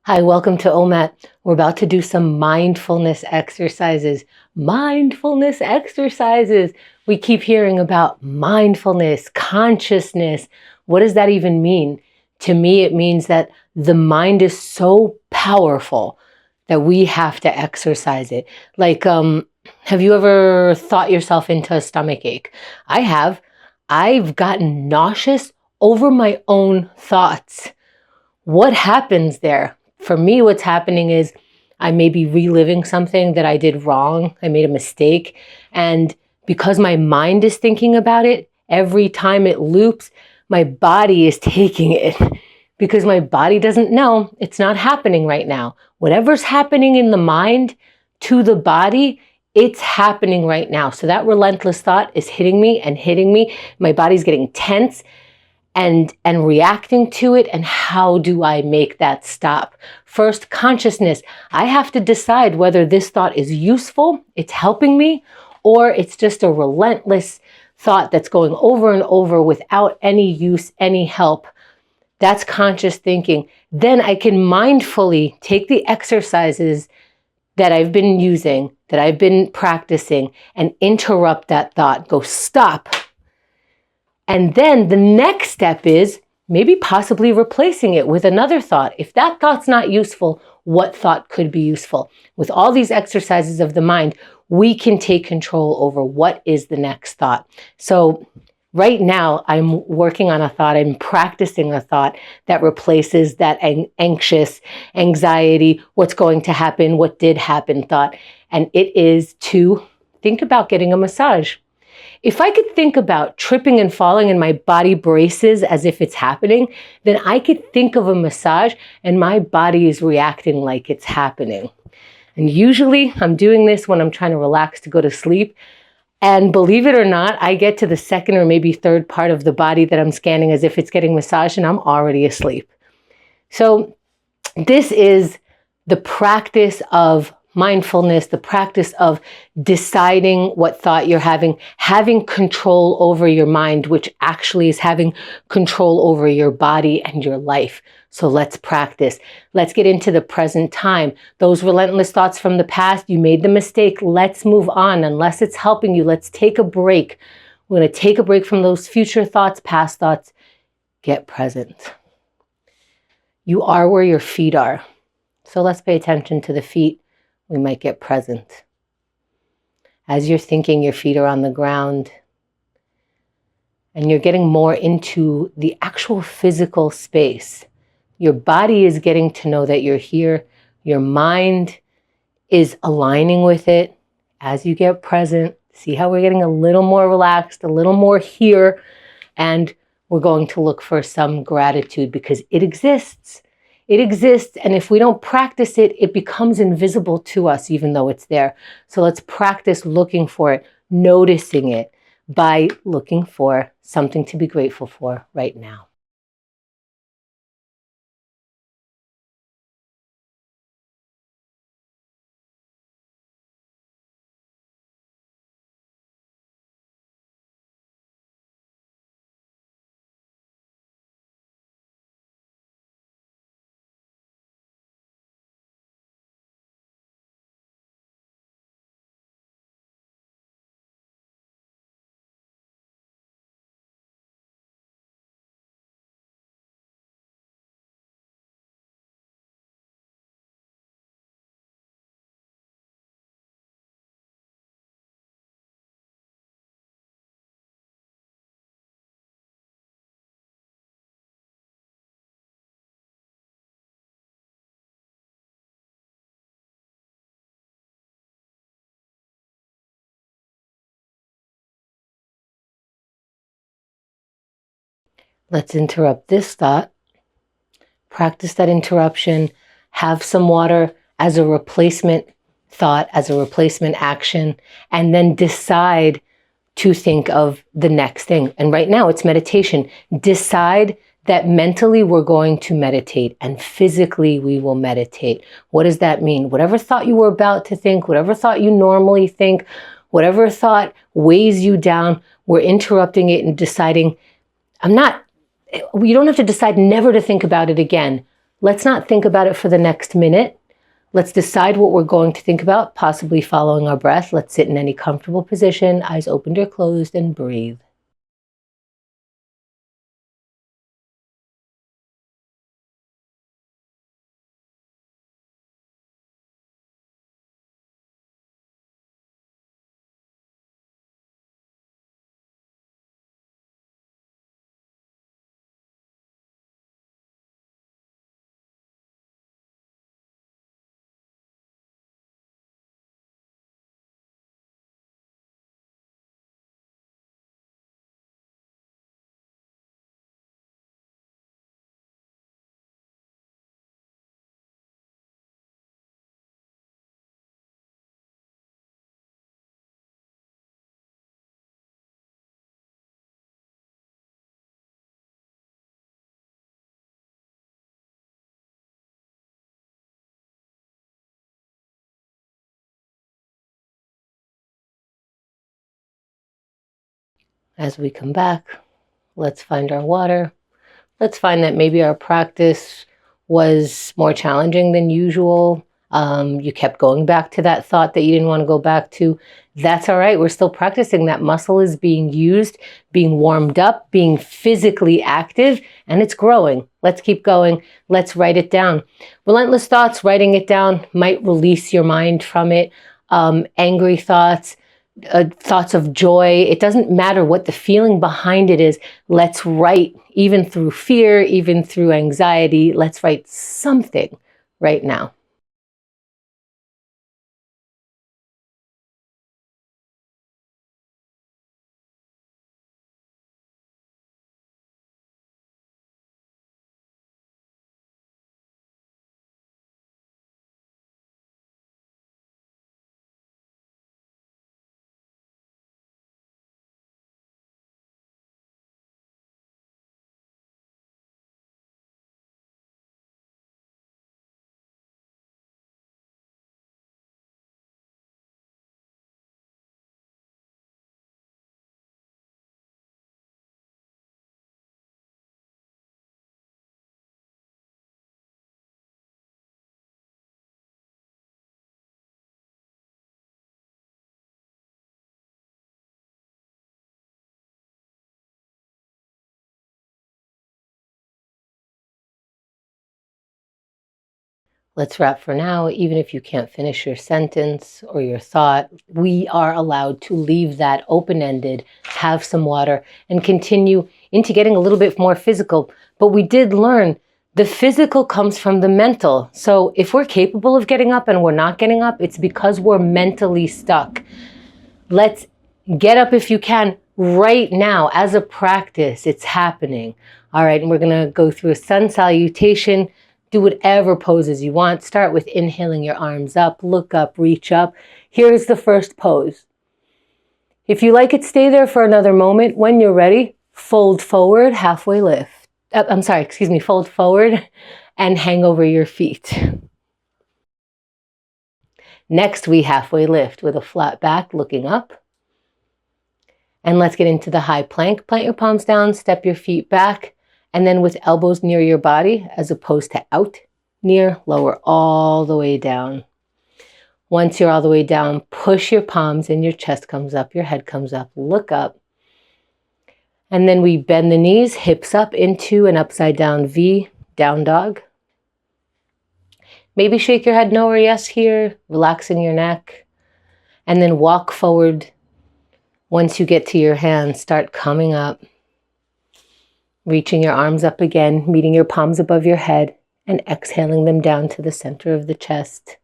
Hi, welcome to OMAT. We're about to do some mindfulness exercises. Mindfulness exercises. We keep hearing about mindfulness, consciousness. What does that even mean? To me, it means that the mind is so powerful that we have to exercise it. Like, have you ever thought yourself into a stomach ache? I have. I've gotten nauseous over my own thoughts. What happens there? For me, what's happening is I may be reliving something that I did wrong. I made a mistake. And because my mind is thinking about it, every time it loops, my body is taking it because my body doesn't know it's not happening right now. Whatever's happening in the mind to the body, it's happening right now. So that relentless thought is hitting me and hitting me. My body's getting tense and reacting to it. And how do I make that stop? First, consciousness. I have to decide whether this thought is useful, it's helping me, or it's just a relentless thought that's going over and over without any use, any help. That's conscious thinking. Then I can mindfully take the exercises that I've been using, that I've been practicing, and interrupt that thought. Go stop. And then the next step is maybe possibly replacing it with another thought. If that thought's not useful, what thought could be useful? With all these exercises of the mind, we can take control over what is the next thought. So right now, I'm working on a thought, I'm practicing a thought that replaces that anxious, anxiety, what's going to happen, what did happen thought. And it is to think about getting a massage. If I could think about tripping and falling and my body braces as if it's happening, then I could think of a massage and my body is reacting like it's happening. And usually I'm doing this when I'm trying to relax to go to sleep. And believe it or not, I get to the second or maybe third part of the body that I'm scanning as if it's getting massaged and I'm already asleep. So this is the practice of mindfulness, the practice of deciding what thought you're having control over your mind, which actually is having control over your body and your life. So let's practice. Let's get into the present time. Those relentless thoughts from the past, you made the mistake. Let's move on. Unless it's helping you, let's take a break. We're going to take a break from those future thoughts, past thoughts. Get present. You are where your feet are. So let's pay attention to the feet. We might get present. As you're thinking, your feet are on the ground and you're getting more into the actual physical space. Your body is getting to know that you're here. Your mind is aligning with it. As you get present, see how we're getting a little more relaxed, a little more here, and we're going to look for some gratitude because it exists. It exists, and if we don't practice it, it becomes invisible to us, even though it's there. So let's practice looking for it, noticing it by looking for something to be grateful for right now. Let's interrupt this thought. Practice that interruption. Have some water as a replacement thought, as a replacement action, and then decide to think of the next thing. And right now it's meditation. Decide that mentally we're going to meditate and physically we will meditate. What does that mean? Whatever thought you were about to think, whatever thought you normally think, whatever thought weighs you down, we're interrupting it and deciding, you don't have to decide never to think about it again, Let's not think about it for the next minute. Let's decide what we're going to think about, possibly following our breath. Let's sit in any comfortable position, eyes opened or closed, and breathe. As we come back, let's find our water. Let's find that maybe our practice was more challenging than usual. You kept going back to that thought that you didn't want to go back to. That's all right. We're still practicing. That muscle is being used, being warmed up, being physically active, and it's growing. Let's keep going. Let's write it down. Relentless thoughts, writing it down might release your mind from it. Angry thoughts, thoughts of joy. It doesn't matter what the feeling behind it is. Let's write, even through fear, even through anxiety. Let's write something right now. Let's wrap for now. Even if you can't finish your sentence or your thought, we are allowed to leave that open-ended, have some water, and continue into getting a little bit more physical. But we did learn the physical comes from the mental. So if we're capable of getting up and we're not getting up, it's because we're mentally stuck. Let's get up if you can right now as a practice. It's happening. All right, and we're going to go through a sun salutation. Do whatever poses you want. Start with inhaling your arms up, look up, reach up. Here's the first pose. If you like it, stay there for another moment. When you're ready, fold forward, halfway lift. Fold forward and hang over your feet. Next, we halfway lift with a flat back, looking up. And let's get into the high plank. Plant your palms down, step your feet back, and then with elbows near your body as opposed to out, near, lower all the way down. Once you're all the way down, push your palms and your chest comes up, your head comes up, look up. And then we bend the knees, hips up into an upside down V, down dog. Maybe shake your head no or yes here, relaxing your neck. And then walk forward. Once you get to your hands, start coming up. Reaching your arms up again, meeting your palms above your head, and exhaling them down to the center of the chest.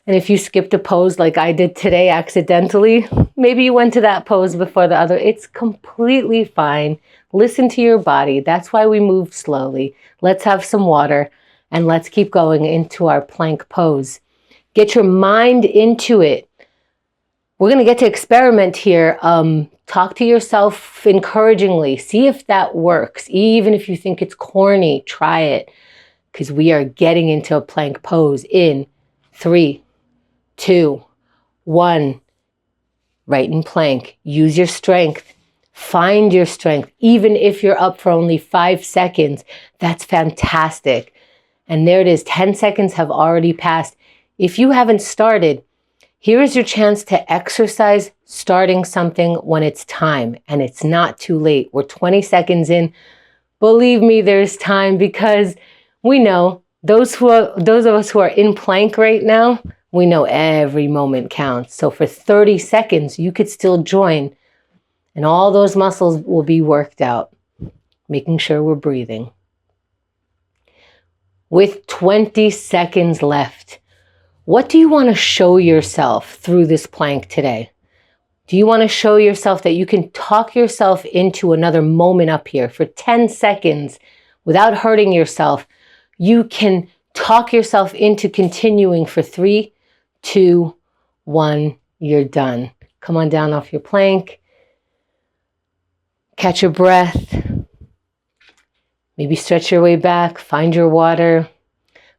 And if you skipped a pose like I did today accidentally, maybe you went to that pose before the other, it's completely fine. Listen to your body. That's why we move slowly. Let's have some water, and let's keep going into our plank pose. Get your mind into it. We're going to get to experiment here. Talk to yourself encouragingly. See if that works. Even if you think it's corny, try it. Because we are getting into a plank pose in 3, 2, 1. Right in plank. Use your strength. Find your strength. Even if you're up for only 5 seconds, that's fantastic. And there it is, 10 seconds have already passed. If you haven't started, here is your chance to exercise starting something when it's time, and it's not too late. We're 20 seconds in. Believe me, there's time, because we know those of us who are in plank right now, we know every moment counts. So for 30 seconds, you could still join, and all those muscles will be worked out, making sure we're breathing. With 20 seconds left, what do you want to show yourself through this plank today? Do you want to show yourself that you can talk yourself into another moment up here for 10 seconds without hurting yourself? You can talk yourself into continuing for 3, 2, 1, you're done. Come on down off your plank. Catch your breath. Maybe stretch your way back, find your water,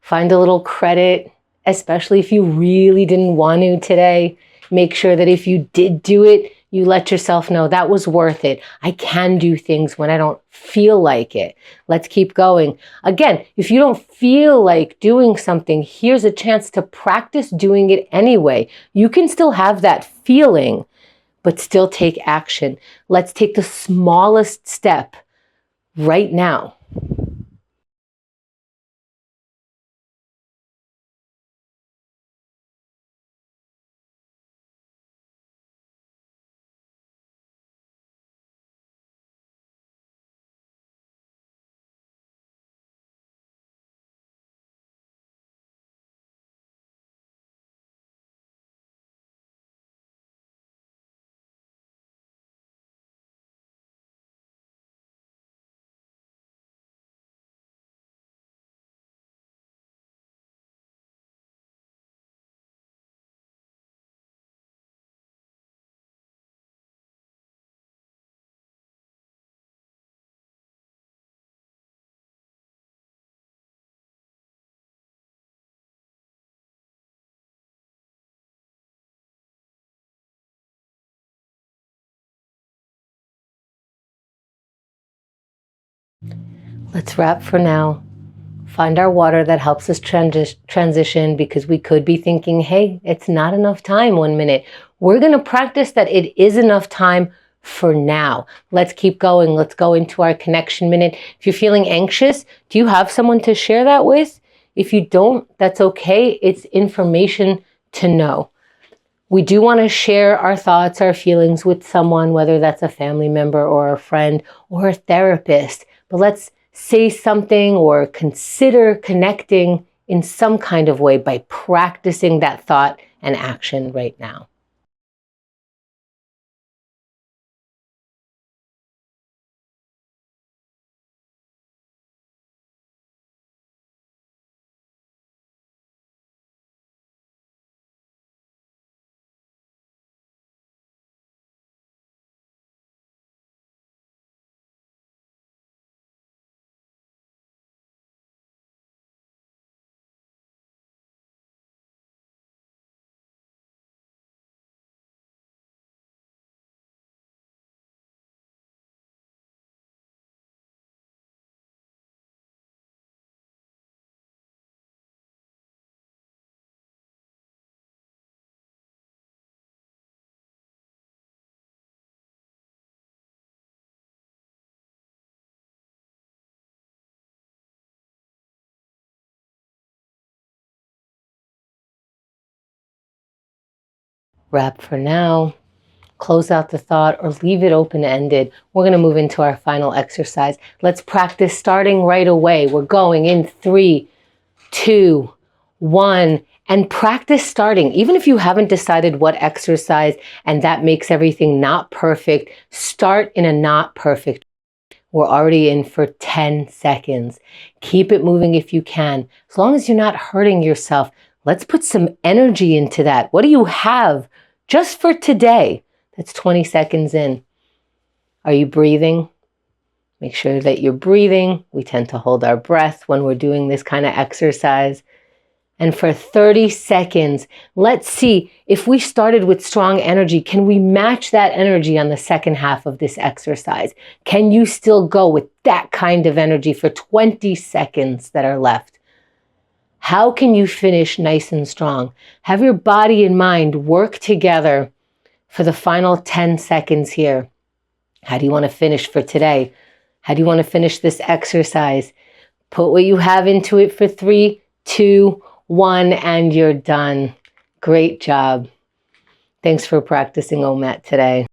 find a little credit, especially if you really didn't want to today. Make sure that if you did do it, you let yourself know that was worth it. I can do things when I don't feel like it. Let's keep going. Again, if you don't feel like doing something, here's a chance to practice doing it anyway. You can still have that feeling, but still take action. Let's take the smallest step right now. Let's wrap for now. Find our water that helps us transition, because we could be thinking, hey, it's not enough time 1 minute. We're going to practice that it is enough time for now. Let's keep going. Let's go into our connection minute. If you're feeling anxious, do you have someone to share that with? If you don't, that's okay. It's information to know. We do want to share our thoughts, our feelings with someone, whether that's a family member or a friend or a therapist. But let's say something or consider connecting in some kind of way by practicing that thought and action right now. Wrap for now. Close out the thought or leave it open-ended. We're going to move into our final exercise. Let's practice starting right away. We're going in 3, 2, 1, and practice starting. Even if you haven't decided what exercise and that makes everything not perfect, start in a not perfect. We're already in for 10 seconds. Keep it moving if you can. As long as you're not hurting yourself, let's put some energy into that. What do you have just for today? That's 20 seconds in. Are you breathing? Make sure that you're breathing. We tend to hold our breath when we're doing this kind of exercise. And for 30 seconds, let's see if we started with strong energy, can we match that energy on the second half of this exercise? Can you still go with that kind of energy for 20 seconds that are left? How can you finish nice and strong? Have your body and mind work together for the final 10 seconds here. How do you want to finish for today? How do you want to finish this exercise? Put what you have into it for 3, 2, 1, and you're done. Great job. Thanks for practicing OMAT today.